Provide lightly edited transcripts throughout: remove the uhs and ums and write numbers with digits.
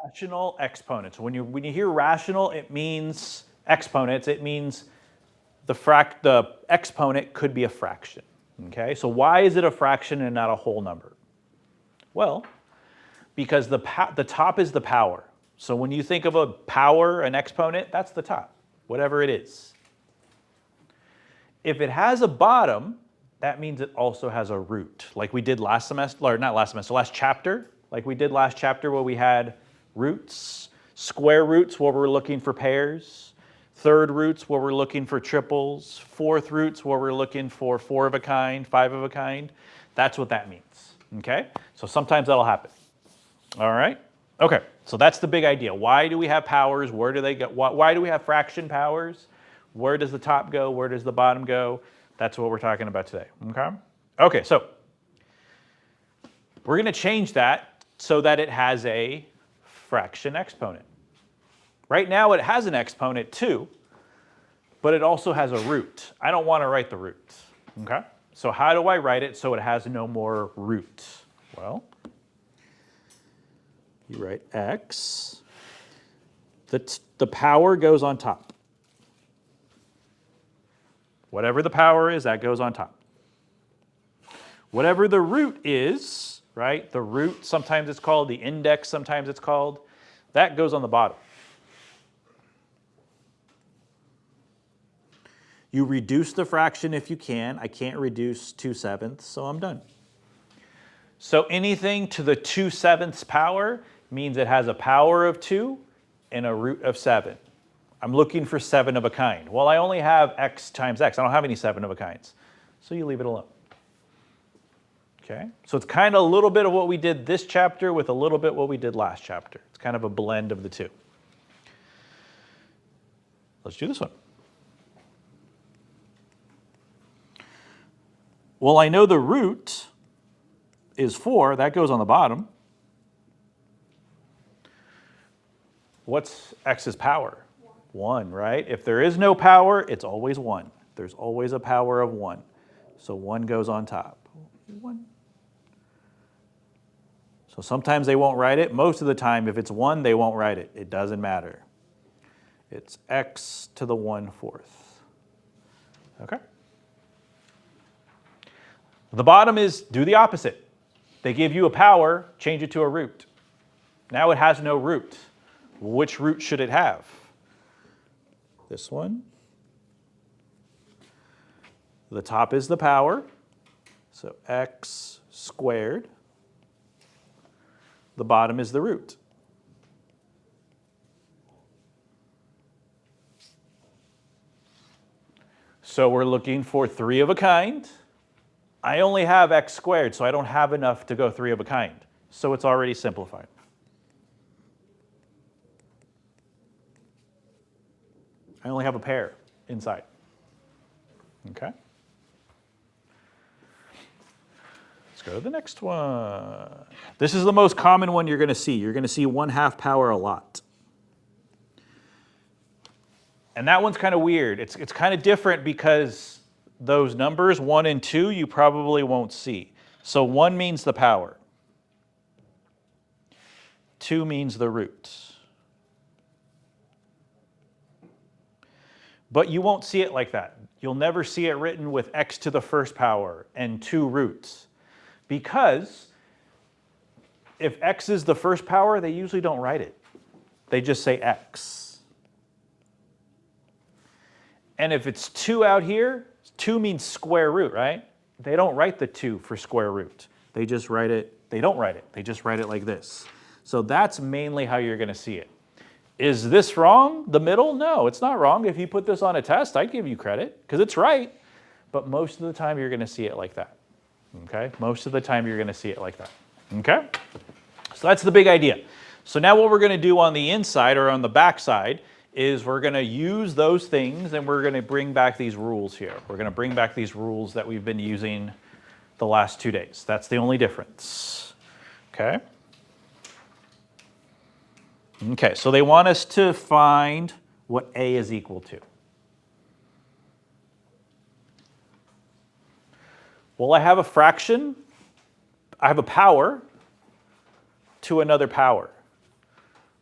Rational exponents. When you hear rational, it means exponents. It means the exponent could be a fraction. Okay, so why is it a fraction and not a whole number? Well, because the top is the power. So when you think of a power, an exponent, that's the top, whatever it is. If it has a bottom, that means it also has a root, like we did last semester, or not last semester, last chapter, like we did last chapter where we had roots, square roots where we're looking for pairs, third roots where we're looking for triples, fourth roots where we're looking for 4 of a kind, 5 of a kind. That's what that means, okay? So sometimes that'll happen, all right? Okay, so that's the big idea. Why do we have powers? Where do they go? Why do we have fraction powers? Where does the top go? Where does the bottom go? That's what we're talking about today, okay? Okay, so we're going to change that so that it has a fraction exponent. Right now it has an exponent too, but it also has a root. I don't want to write the root, okay? So how do I write it so it has no more root? Well, you write x. The power goes on top. Whatever the power is, that goes on top. Whatever the root is, right? The root, sometimes it's called the index, sometimes it's called, that goes on the bottom. You reduce the fraction if you can. I can't reduce 2/7, so I'm done. So anything to the 2/7 power means it has a power of 2 and a root of 7. I'm looking for 7 of a kind. Well, I only have x times x. I don't have any 7 of a kinds. So you leave it alone. Okay? So it's kind of a little bit of what we did this chapter with a little bit what we did last chapter. It's kind of a blend of the two. Let's do this one. Well, I know the root is 4. That goes on the bottom. What's x's power? 1, right? If there is no power, it's always 1. There's always a power of 1. So 1 goes on top. 1. So sometimes they won't write it. Most of the time, if it's 1, they won't write it. It doesn't matter. It's x to the 1/4. Okay? The bottom is do the opposite. They give you a power, change it to a root. Now it has no root. Which root should it have? This one. The top is the power, so x squared. The bottom is the root. So we're looking for 3 of a kind. I only have x squared, so I don't have enough to go 3 of a kind. So it's already simplified. I only have a pair inside. Okay? Let's go to the next one. This is the most common one you're going to see. You're going to see 1/2 power a lot. And that one's kind of weird. It's kind of different because those numbers, 1 and 2, you probably won't see. So 1 means the power. 2 means the root. But you won't see it like that. You'll never see it written with x to the 1st power and 2 roots. Because if x is the 1st power, they usually don't write it. They just say x. And if it's 2 out here, 2 means square root, right? They don't write the 2 for square root. They just write it, they don't write it. They just write it like this. So that's mainly how you're going to see it. Is this wrong, the middle? No, it's not wrong. If you put this on a test, I'd give you credit because it's right. But most of the time, you're going to see it like that. Okay? Most of the time, you're going to see it like that. Okay? So that's the big idea. So now what we're going to do on the inside or on the back side is we're going to use those things and we're going to bring back these rules here. We're going to bring back these rules that we've been using the last 2 days. That's the only difference. Okay? Okay, so they want us to find what a is equal to. Well, I have a fraction. I have a power to another power.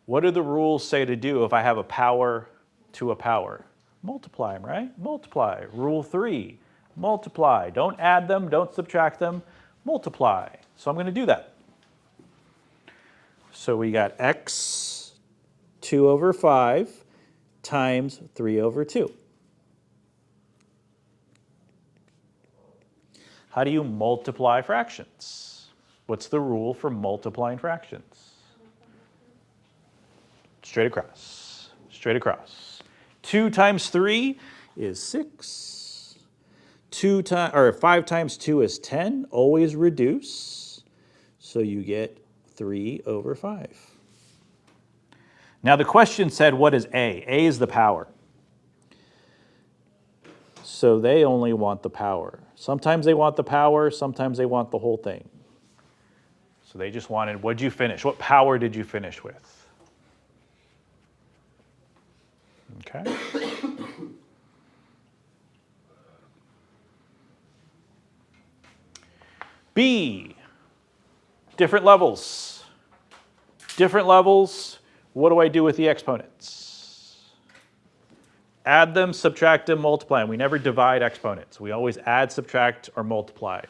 What do the rules say to do if I have a power to a power? Multiply them, right? Multiply. Rule 3, multiply. Don't add them, don't subtract them, multiply. So I'm going to do that. So we got x 2 over 5 times 3 over 2. How do you multiply fractions? What's the rule for multiplying fractions? Straight across, straight across. 2 times 3 is 6. 5 times 2 is 10. Always reduce. So you get 3 over 5. Now the question said, what is A? A is the power. So they only want the power. Sometimes they want the power, sometimes they want the whole thing. So they just wanted, what did you finish? What power did you finish with? Okay. B, different levels. Different levels, what do I do with the exponents? Add them, subtract them, multiply them. We never divide exponents. We always add, subtract, or multiply.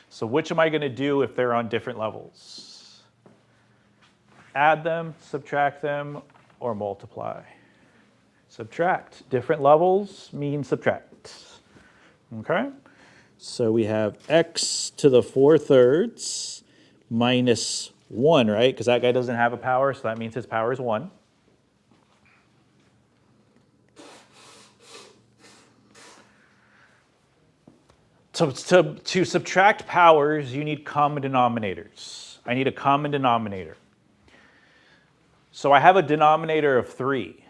So which am I going to do if they're on different levels? Add them, subtract them, or multiply. Subtract. Different levels mean subtract. Okay? So we have x to the 4/3 minus 1, right? Because that guy doesn't have a power, so that means his power is 1. So to subtract powers, you need common denominators. I need a common denominator. So I have a denominator of 3.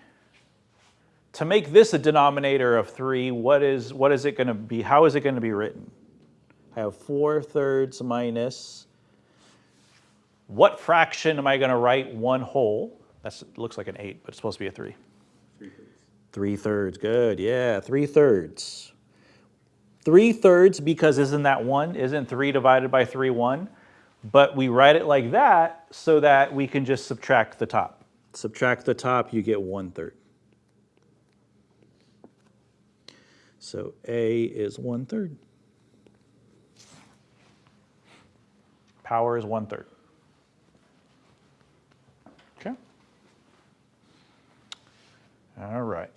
To make this a denominator of 3, what is it going to be? How is it going to be written? I have 4/3 minus. What fraction am I going to write 1 whole? That looks like an 8, but it's supposed to be a 3. 3/3. Good. Yeah, 3/3. 3/3 because isn't that 1? Isn't 3 divided by 3 1? But we write it like that so that we can just subtract the top. Subtract the top, you get 1/3. So A is 1/3. Power is 1/3. Okay. All right.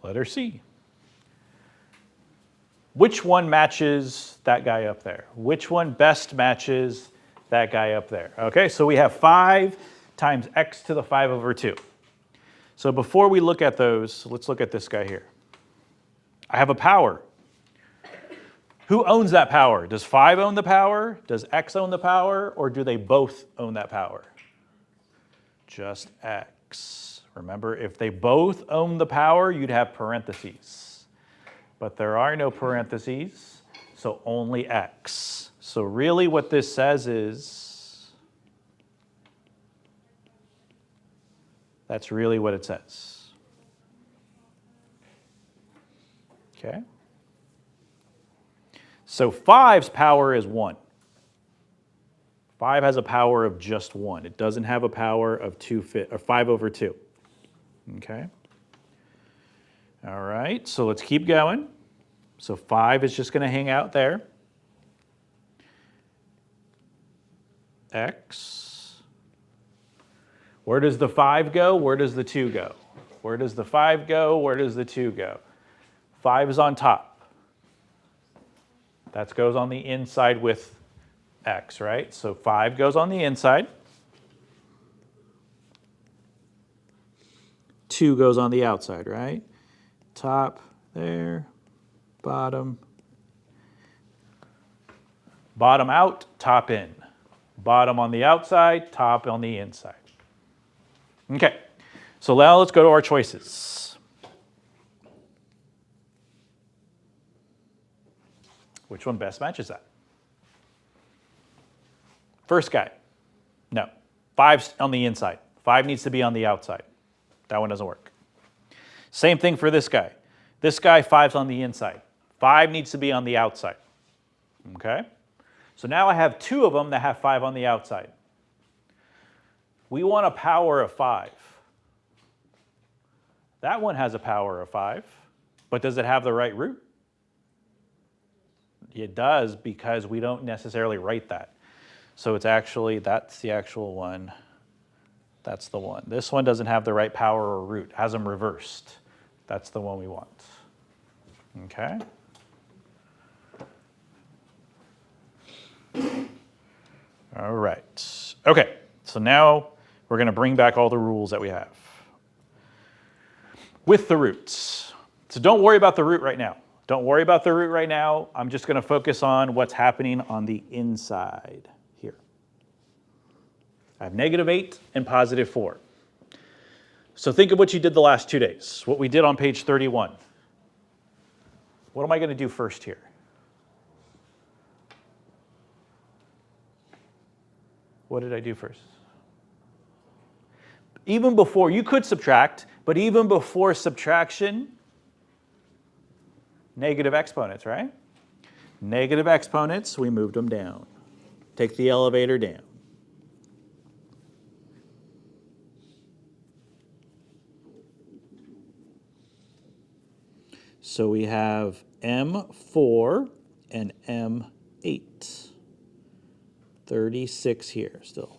Letter C. Which one matches that guy up there? Which one best matches that guy up there? Okay, so we have 5 times x to the 5/2. So before we look at those, let's look at this guy here. I have a power. Who owns that power? Does 5 own the power? Does x own the power? Or do they both own that power? Just x. Remember, if they both own the power, you'd have parentheses. But there are no parentheses, so only x. So really what this says is, that's really what it says. Okay? So 5's power is 1. 5 has a power of just 1. It doesn't have a power of 5/2. Okay? All right, so let's keep going. So 5 is just going to hang out there. X. Where does the 5 go? Where does the 2 go? Where does the 5 go? Where does the 2 go? 5 is on top. That goes on the inside with x, right? So 5 goes on the inside. 2 goes on the outside, right? Top there, bottom. Bottom out, top in. Bottom on the outside, top on the inside. Okay, so now let's go to our choices. Which one best matches that? First guy, no. 5's on the inside. 5 needs to be on the outside. That one doesn't work. Same thing for this guy. This guy, 5's on the inside. 5 needs to be on the outside. Okay? So now I have 2 of them that have 5 on the outside. We want a power of 5. That one has a power of 5, but does it have the right root? It does, because we don't necessarily write that. So it's actually, that's the actual one. That's the one. This one doesn't have the right power or root, has them reversed. That's the one we want. Okay? All right. Okay, so now we're going to bring back all the rules that we have with the roots. So don't worry about the root right now. Don't worry about the root right now. I'm just going to focus on what's happening on the inside here. I have -8 and +4. So think of what you did the last 2 days, what we did on page 31. What am I going to do first here? What did I do first? Even before, you could subtract, but even before subtraction, negative exponents, right? Negative exponents, we moved them down. Take the elevator down. So we have M4 and M8. 36 here still.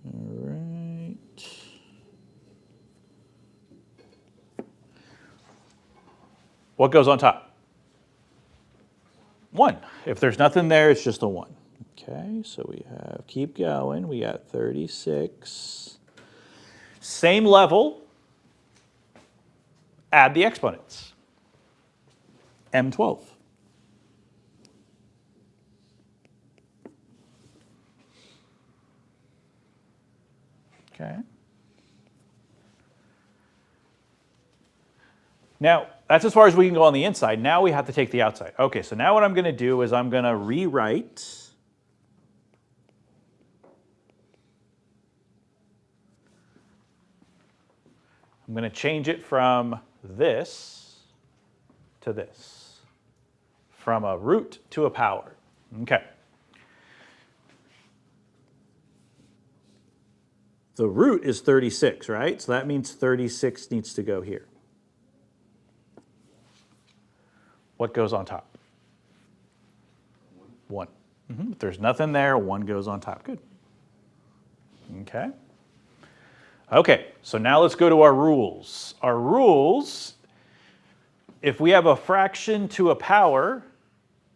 All right. What goes on top? 1. If there's nothing there, it's just a 1. Okay, so we have, keep going, we got 36. Same level, add the exponents. M12. Okay. Now, that's as far as we can go on the inside. Now we have to take the outside. Okay, so now what I'm going to do is I'm going to rewrite I'm going to change it from this to this, from a root to a power. Okay. The root is 36, right? So that means 36 needs to go here. What goes on top? 1. If there's nothing there, 1 goes on top. Good. Okay. Okay, so now let's go to our rules. Our rules, if we have a fraction to a power,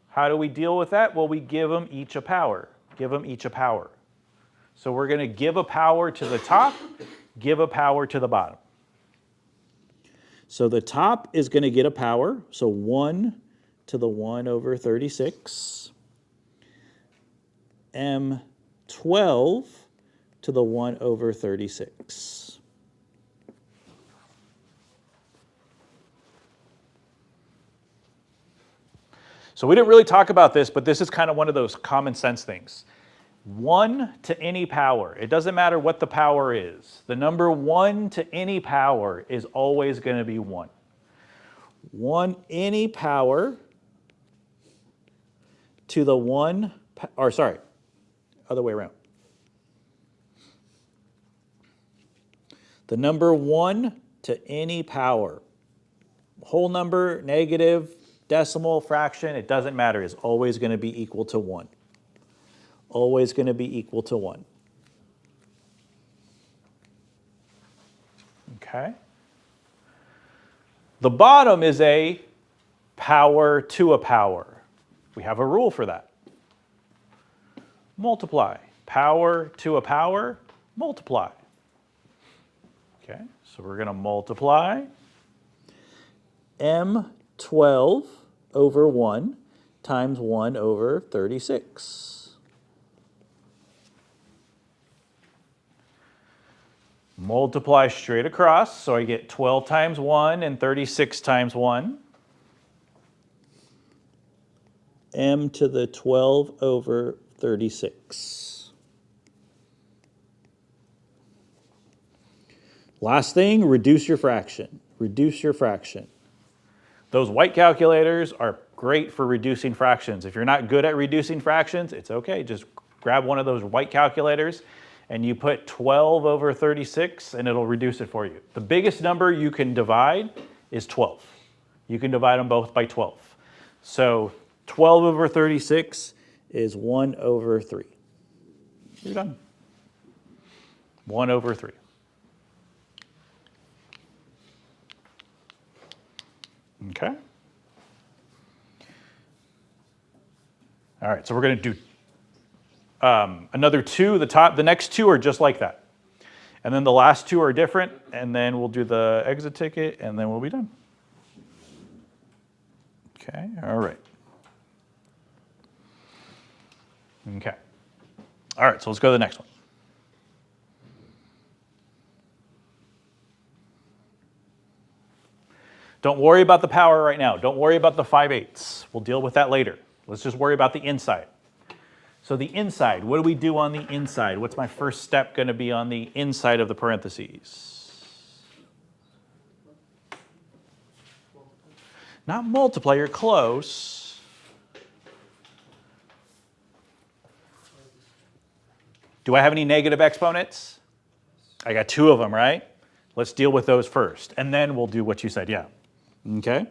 how do we deal with that? Well, we give them each a power. Give them each a power. So we're going to give a power to the top, give a power to the bottom. So the top is going to get a power, so 1 to the 1 over 36. M12 to the 1 over 36. So we didn't really talk about this, but this is kind of one of those common sense things. 1 to any power. It doesn't matter what the power is. The number 1 to any power is always going to be 1. 1 any power to the 1, or sorry, other way around. The number 1 to any power. Whole number, negative, decimal, fraction, it doesn't matter. It's always going to be equal to 1. Always going to be equal to 1. Okay. The bottom is a power to a power. We have a rule for that. Multiply. Power to a power, multiply. Okay, so we're going to multiply M12 over 1 times 1 over 36. Multiply straight across, so I get 12 times 1 and 36 times 1. M to the 12 over 36. Last thing, reduce your fraction. Reduce your fraction. Those white calculators are great for reducing fractions. If you're not good at reducing fractions, it's okay. Just grab one of those white calculators and you put 12 over 36 and it'll reduce it for you. The biggest number you can divide is 12. You can divide them both by 12. So 12 over 36 is 1 over 3. You're done. 1 over 3. Okay. All right, so we're going to do another 2. The next 2 are just like that. And then the last 2 are different, and then we'll do the exit ticket, and then we'll be done. Okay, all right. Okay. All right, so let's go to the next one. Don't worry about the power right now. Don't worry about the 5/8. We'll deal with that later. Let's just worry about the inside. So the inside, what do we do on the inside? What's my first step going to be on the inside of the parentheses? Not multiply, you're close. Do I have any negative exponents? I got 2 of them, right? Let's deal with those first, and then we'll do what you said, yeah. Okay?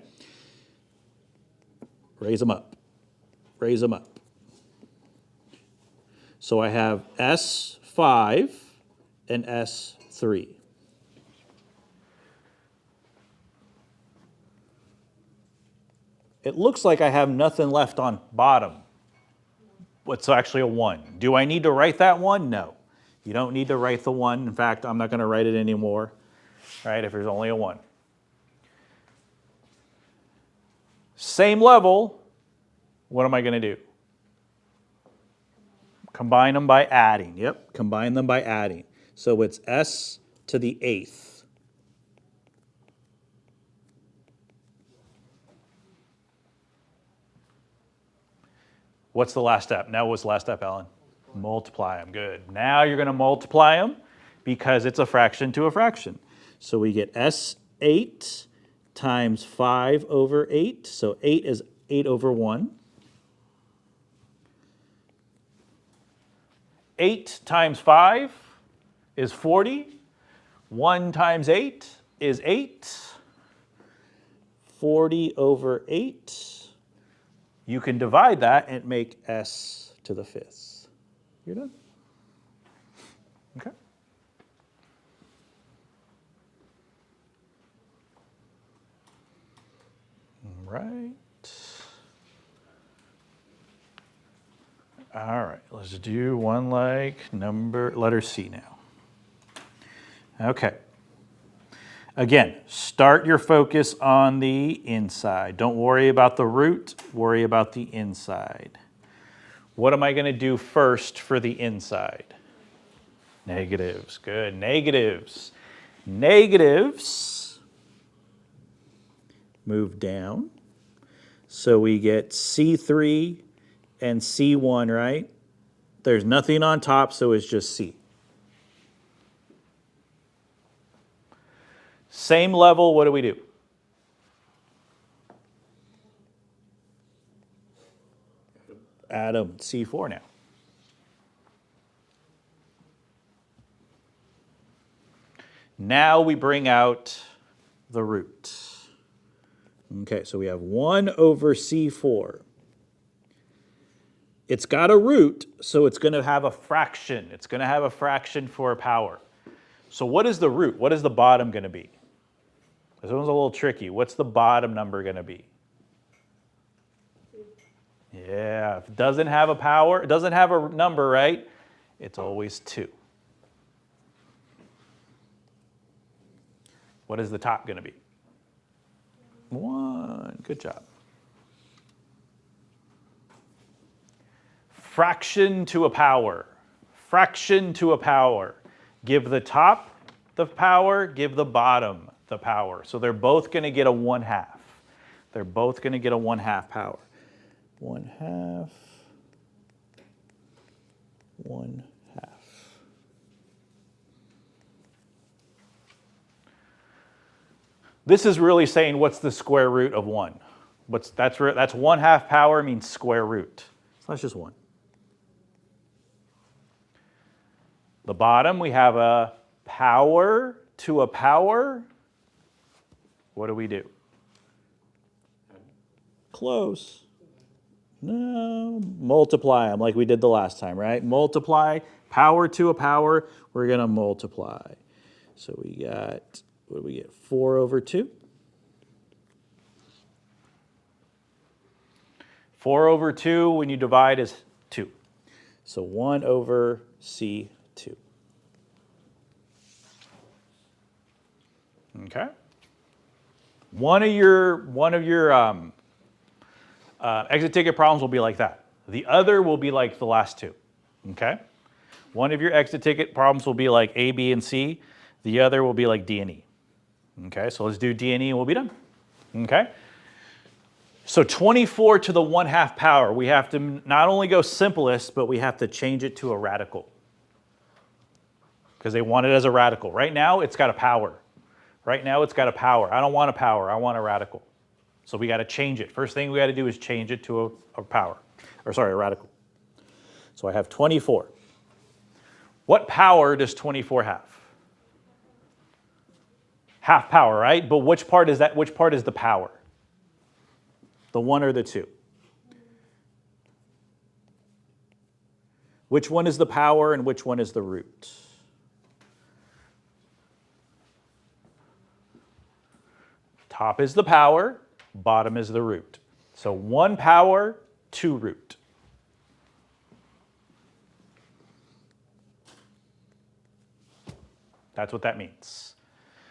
Raise them up. Raise them up. So I have S5 and S3. It looks like I have nothing left on bottom. What's actually a 1? Do I need to write that 1? No. You don't need to write the 1. In fact, I'm not going to write it anymore, right, if there's only a 1. Same level, what am I going to do? Combine them by adding. Yep, combine them by adding. So it's S to the 8th. What's the last step? Now what's the last step, Alan? Multiply them. Good. Now you're going to multiply them because it's a fraction to a fraction. So we get S8 times 5 over 8. So 8 is 8 over 1. 8 times 5 is 40. 1 times 8 is 8. 40 over 8. You can divide that and make S to the 5th. You're done. Okay. Right. All right, let's do one like letter C now. Okay. Again, start your focus on the inside. Don't worry about the root, worry about the inside. What am I going to do first for the inside? Negatives. Good. Negatives. Negatives move down. So we get C3 and C1, right? There's nothing on top, so it's just C. Same level, what do we do? Add a C4 now. Now we bring out the root. Okay, so we have 1 over C4. It's got a root, so it's going to have a fraction. It's going to have a fraction for a power. So what is the root? What is the bottom going to be? This one's a little tricky. What's the bottom number going to be? Yeah, if it doesn't have a power, it doesn't have a number, right? It's always 2. What is the top going to be? 1. Good job. Fraction to a power. Fraction to a power. Give the top the power, give the bottom the power. So they're both going to get a 1/2. They're both going to get a 1/2 power. 1/2, 1/2. This is really saying what's the square root of 1? That's 1/2 power means square root. So that's just 1. The bottom, we have a power to a power. What do we do? Close. No, multiply them like we did the last time, right? Multiply, power to a power, we're going to multiply. So we got, what do we get? 4 over 2. 4 over 2, when you divide, is 2. So 1 over C2. Okay. One of your exit ticket problems will be like that. The other will be like the last two. Okay. One of your exit ticket problems will be like A, B, and C. The other will be like D and E. Okay. So let's do D and E and we'll be done. Okay. So 24 to the 1/2 power, we have to not only go simplest, but we have to change it to a radical. Because they want it as a radical. Right now, it's got a power. Right now, it's got a power. I don't want a power. I want a radical. So we got to change it. First thing we got to do is change it to a power. Or sorry, a radical. So I have 24. What power does 24 have? Half power, right? But which part is that? Which part is the power? The 1 or the 2? Which one is the power and which one is the root? Top is the power, bottom is the root. So 1 power, 2 root. That's what that means.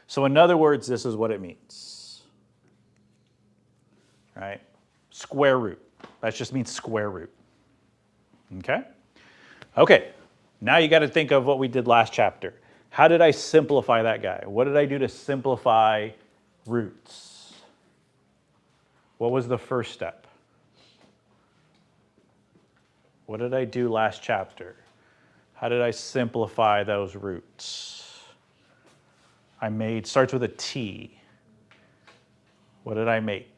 So in other words, this is what it means. Right? Square root. That just means square root. Okay? Okay, now you got to think of what we did last chapter. How did I simplify that guy? What did I do to simplify roots? What was the first step? What did I do last chapter? How did I simplify those roots? I made, starts with a T. What did I make?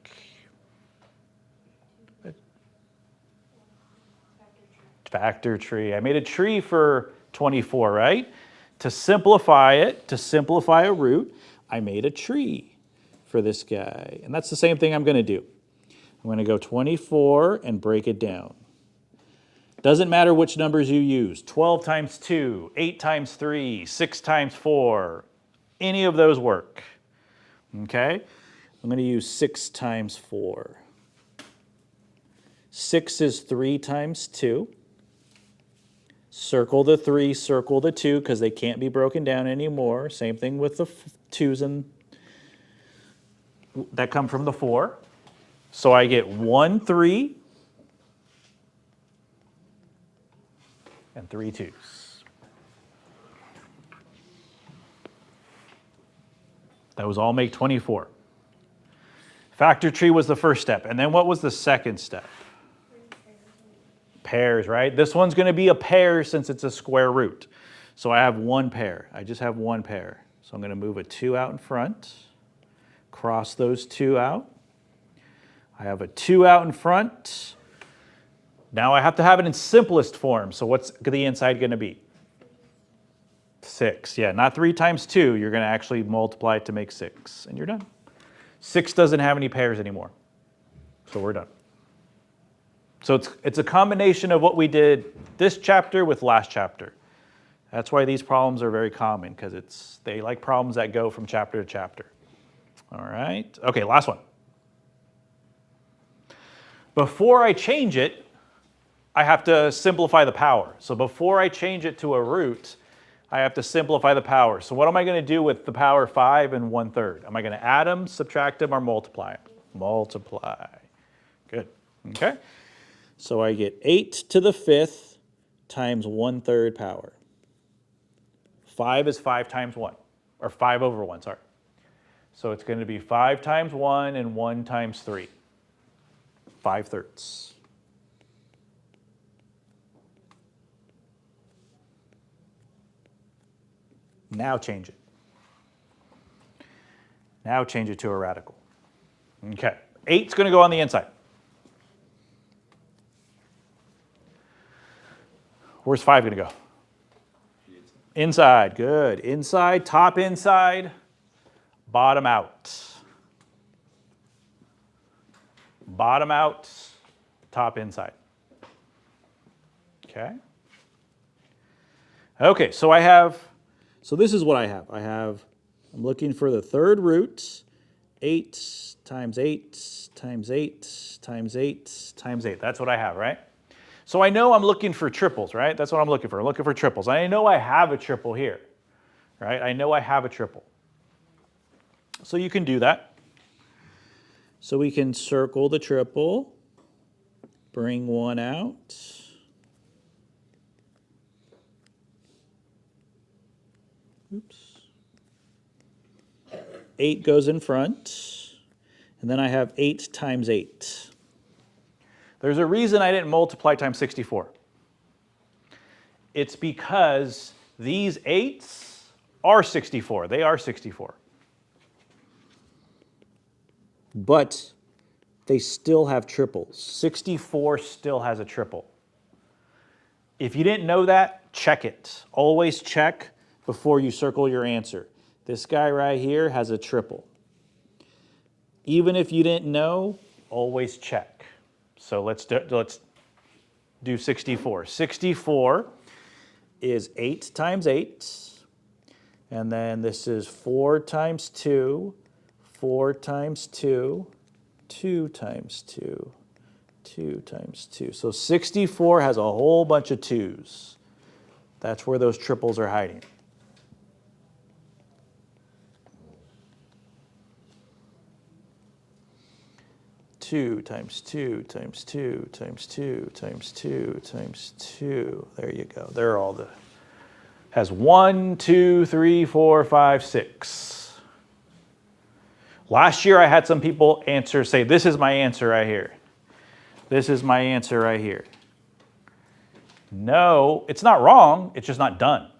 Factor tree. I made a tree for 24, right? To simplify it, to simplify a root, I made a tree for this guy. And that's the same thing I'm going to do. I'm going to go 24 and break it down. Doesn't matter which numbers you use. 12 times 2, 8 times 3, 6 times 4. Any of those work. Okay? I'm going to use 6 times 4. 6 is 3 times 2. Circle the 3, circle the 2, because they can't be broken down anymore. Same thing with the 2s that come from the 4. So I get 1 3 and 3 2s. Those all make 24. Factor tree was the first step. And then what was the second step? Pairs, right? This one's going to be a pair since it's a square root. So I have 1 pair. I just have 1 pair. So I'm going to move a 2 out in front, cross those 2 out. I have a 2 out in front. Now I have to have it in simplest form. So what's the inside going to be? 6. Yeah, not 3 times 2. You're going to actually multiply it to make 6. And you're done. 6 doesn't have any pairs anymore. So we're done. So it's a combination of what we did this chapter with last chapter. That's why these problems are very common, because they like problems that go from chapter to chapter. All right. Okay, last one. Before I change it, I have to simplify the power. So before I change it to a root, I have to simplify the power. So what am I going to do with the power 5 and 1/3? Am I going to add them, subtract them, or multiply them? Multiply. Good. Okay. So I get 8 to the 5th times 1/3 power. 5 is 5 times 1, or 5 over 1, sorry. So it's going to be 5 times 1 and 1 times 3. 5/3. Now change it. Now change it to a radical. Okay. 8's going to go on the inside. Where's 5 going to go? Inside. Good. Inside, top inside, bottom out. Bottom out, top inside. Okay. Okay, so this is what I have. I'm looking for the third root, 8 times 8 times 8 times 8 times 8. That's what I have, right? So I know I'm looking for triples, right? That's what I'm looking for. I'm looking for triples. I know I have a triple here, right? I know I have a triple. So you can do that. So we can circle the triple, bring one out. Oops. 8 goes in front, and then I have 8 times 8. There's a reason I didn't multiply times 64. It's because these 8s are 64. They are 64. But they still have triples. 64 still has a triple. If you didn't know that, check it. Always check before you circle your answer. This guy right here has a triple. Even if you didn't know, always check. So let's do 64. 64 is 8 times 8. And then this is 4 times 2, 4 times 2, 2 times 2, 2 times 2. So 64 has a whole bunch of 2s. That's where those triples are hiding. Two times 2 times 2 times 2 times 2 times 2. There you go. They're all the... Has 1, 2, 3, 4, 5, 6. Last year I had some people say, this is my answer right here. This is my answer right here. No, it's not wrong. It's just not done.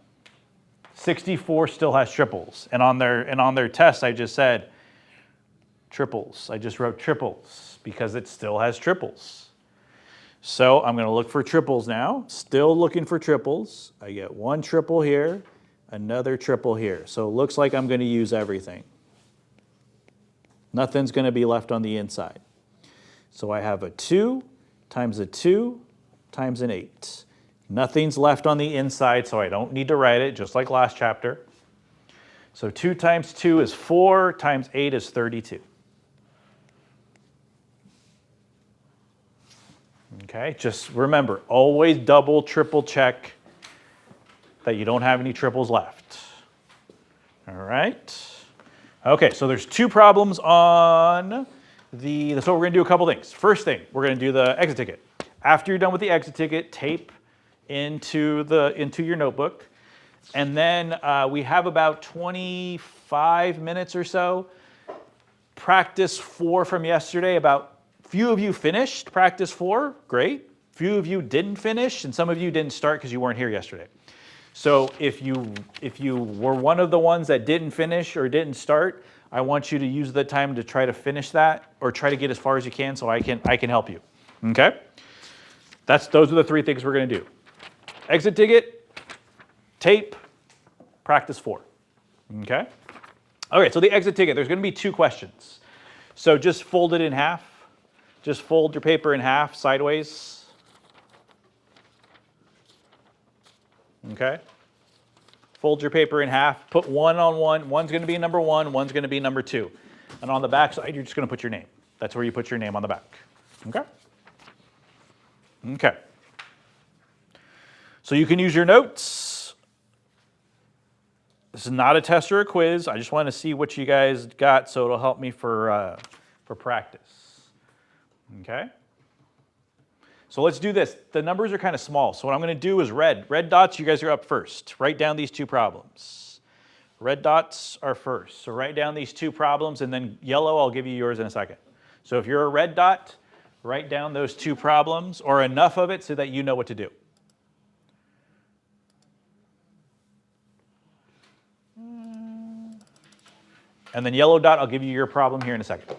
64 still has triples. And on their test, I just said triples. I just wrote triples because it still has triples. So I'm going to look for triples now. Still looking for triples. I get one triple here, another triple here. So it looks like I'm going to use everything. Nothing's going to be left on the inside. So I have a 2 times a 2 times an 8. Nothing's left on the inside, so I don't need to write it, just like last chapter. So 2 times 2 is 4, times 8 is 32. Okay, just remember, always double, triple check that you don't have any triples left. All right. Okay, so there's 2 problems on so we're going to do a couple things. First thing, we're going to do the exit ticket. After you're done with the exit ticket, tape into your notebook. And then we have about 25 minutes or so. Practice 4 from yesterday. About few of you finished practice 4. Great. Few of you didn't finish, and some of you didn't start because you weren't here yesterday. So if you were one of the ones that didn't finish or didn't start, I want you to use the time to try to finish that or try to get as far as you can so I can help you. Okay? Those are the 3 things we're going to do. Exit ticket, tape, practice 4. Okay? Okay, so the exit ticket, there's going to be 2 questions. So just fold it in half. Just fold your paper in half sideways. Okay? Fold your paper in half. Put 1 on 1. One's going to be number 1. One's going to be number 2. And on the back side, you're just going to put your name. That's where you put your name on the back. Okay? Okay. So you can use your notes. This is not a test or a quiz. I just want to see what you guys got, so it'll help me for practice. Okay? So let's do this. The numbers are kind of small, so what I'm going to do is red. Red dots, you guys are up first. Write down these 2 problems. Red dots are first. So write down these 2 problems, and then yellow, I'll give you yours in a second. So if you're a red dot, write down those 2 problems, or enough of it so that you know what to do. And then yellow dot, I'll give you your problem here in a second.